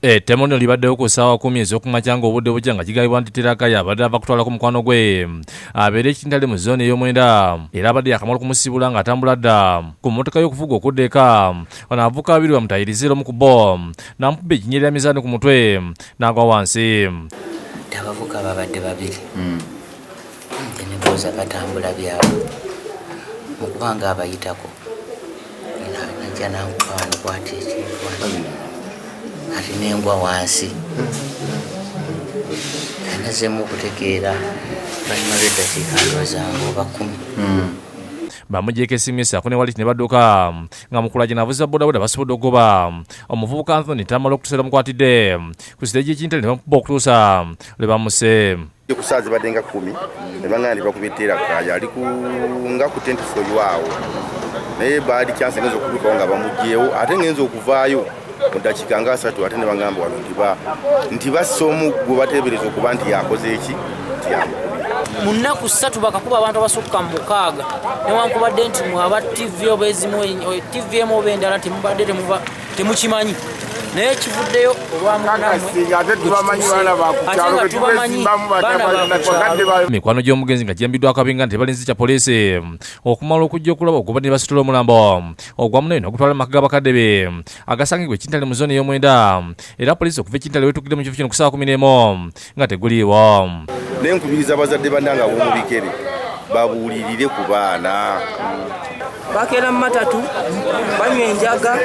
Temono libaddeyo ku ssaawa 10 ez'okumakya ng'obudde bujja nga kigabibwa nti Terah Kaaya abadde ava kutwala ku mukwano gwe abeera Kitintale mu zooni ey'omwenda era abadde yakamala okumusibula ng'atambula dda ku mmotoka y'okuvuga okudda eka ono avuka babiri bamutayiriza omu ku bo n'amukubba ejjinja lya mizaani ku mutwe n'agwa wansi. Abavuka babadde babiri nebooza batambula byabwe okubanga abayitako najja nankwana kwati ekintu ati nengwa wansi nazemu okutegeera balimayo eddakiika ndowozanga oba 10. Bamugyeko essimu essaako ne walit ne badduka nga mukulajja n'avuza bodaboda basobodde okugoba omuvubuka Anthony tamala okutuseera mukwatidde ku siteegi y'Ekintale ne bamukuba okutuusa lwe bamuse. Ku saa zibadde nga 10 ne baŋŋamba nti bakubye Terah Kaaya ali nga ku 24 awo naye baali chance ngenza okubikawo nga bamugyewo ate ngenza okuvaayo mu ddakiika nga 3 ate ne baŋŋamba wano nti bassa omu gwe bateebereza okuba nti yakoze eki nti yamukubye. Mu nnaku 3 bakakuba abantu abasukka mu 6 newankubadde nti mwaba TV oba ezimu TV emu oba endala temubadde temukimanyi naye kivuddeyo mikwano gy'omugenzi nga gyambiddwa akabinga nti balinzi kya poliisi okumala okujja okulaba okuba ne basitula omulambo ogwamu nayo n'ogutwala mu maka g'abakadde be agasangibwa Ekintale mu zooni ey'omwenda era poliisi okuva Ekintale weetuukidde mu kifo kino ku ssaawa 11 nga teguliiwo. Nenkubiriza abazadde bannanga ab'omu bikere babuulirire ku baana. Bakeera mu matatu banywa enjaga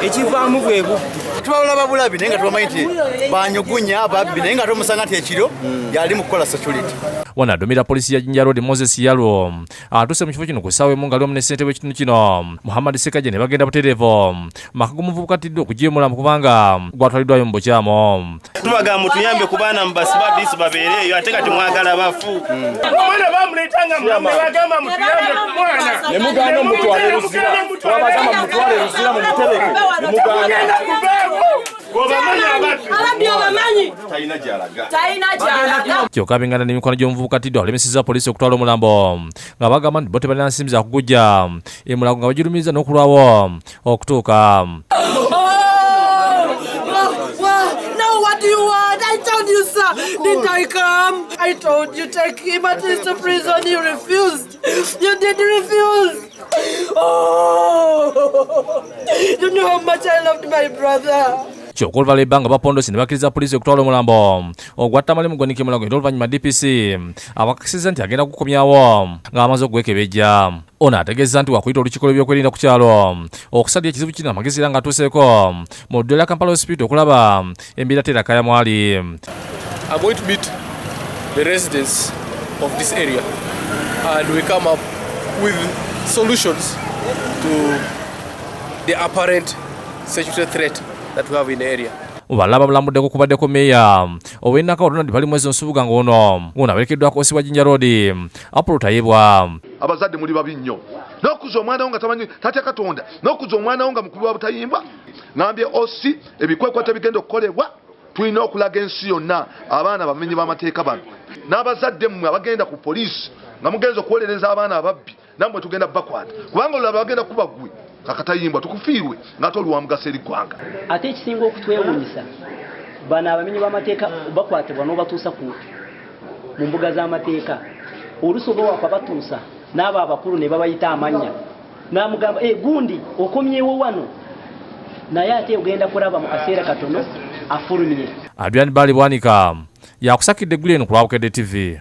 ekivaamu bwe bubbi. Tubawulaba bulabi naye nga tubamanyi nti banyugunya babbi naye nga tomusanga nti ekiro yali mu kukola security. Wano aduumira poliisi ya Jinja Road Moses Yalo atuuse mu kifo kino ku ssaawa emu nga aliwo ne ssentebe w'ekitundu kino Muhammad Sekajja ne bagenda butereevu maka g'omuvubuka atidde okuggya omulamu kubanga gwatwaliddwayo mu bukyamu. Tubaga mutuyambe ku baana mu basibadisi babeereeyo ate kati mwagala bafu. Omwana bamuleetanga mulamu ne bagamba mutuyambe ku mwana. Ne mugaana mutwale Ruzira. Twabagamba mutwale Ruzira mu mutereke. Ne mugaana. Kyokka abengana n'emikono gy'omuvubuka atidde alemesezza poliisi okutwala omulambo nga bagamba nti bo tebalina nsimbi za kugujja emulago nga bagirumiriza n'okulwawo okutuuka. I told you, sir. Didn't I come? I told you, take him at least to prison. You refused. You did refuse. Oh, you know how much I loved my brother. Kyokka oluvalala ebbanga bapondosi ne bakkiriza poliisi okutwala omulambo ogwatta malimu ggwanike mulango era oluvannyuma DPC abakakasiza nti agenda kukomyawo ng'amaze okugwekebejja. Ono ategeeza nti wakuyita olukiiko lw'ebyokwerinda ku kyalo okusadya ekizibu kino amagezi era ng'atuuseeko mu ddwaliro lya Kampala Hospital okulaba embeera Terah Kaaya mwali. I'm going to meet the residents of this area and we come up with solutions to the apparent security threat that we have in the area. Balaba bulamuddeko kubaddeko meeya ow'ennaka Ronald bali mwezi nsubuga ng'ono aberekeddwako osi wa Jinja Road Apolo Tayebwa. Abazadde muli babi nnyo n'okuza omwana wo nga tamanyi tatya Katonda n'okuza omwana wo nga mukubi wa butayimba ngambye osi ebikwekwato bigenda okukolebwa tulina okulaga ensi yonna abaana bamenyi b'amateeka bano n'abazadde mmwe abagenda ku poliisi nga mugenza okuwolereza abaana ababbi nammwe tugenda bakwata kubanga olulala bagenda kuba ggwe kakatayimbwa tukufiirwe ng'ate oli wa mugaso eri ggwanga. Ate ekisinga okutwewuunyisa bano abamenyi b'amateeka bakwatibwa n'obatuusa mu mbuga z'amateeka oluusi oba wakabatuusa n'abo abakulu ne babayita amannya n'amugamba gundi okomyewo wano naye ate ogenda kulaba mu kaseera katono afulumye. Adrian Bali Bwanika yakusakidde eggulu eno ku lwa Bukedde TV.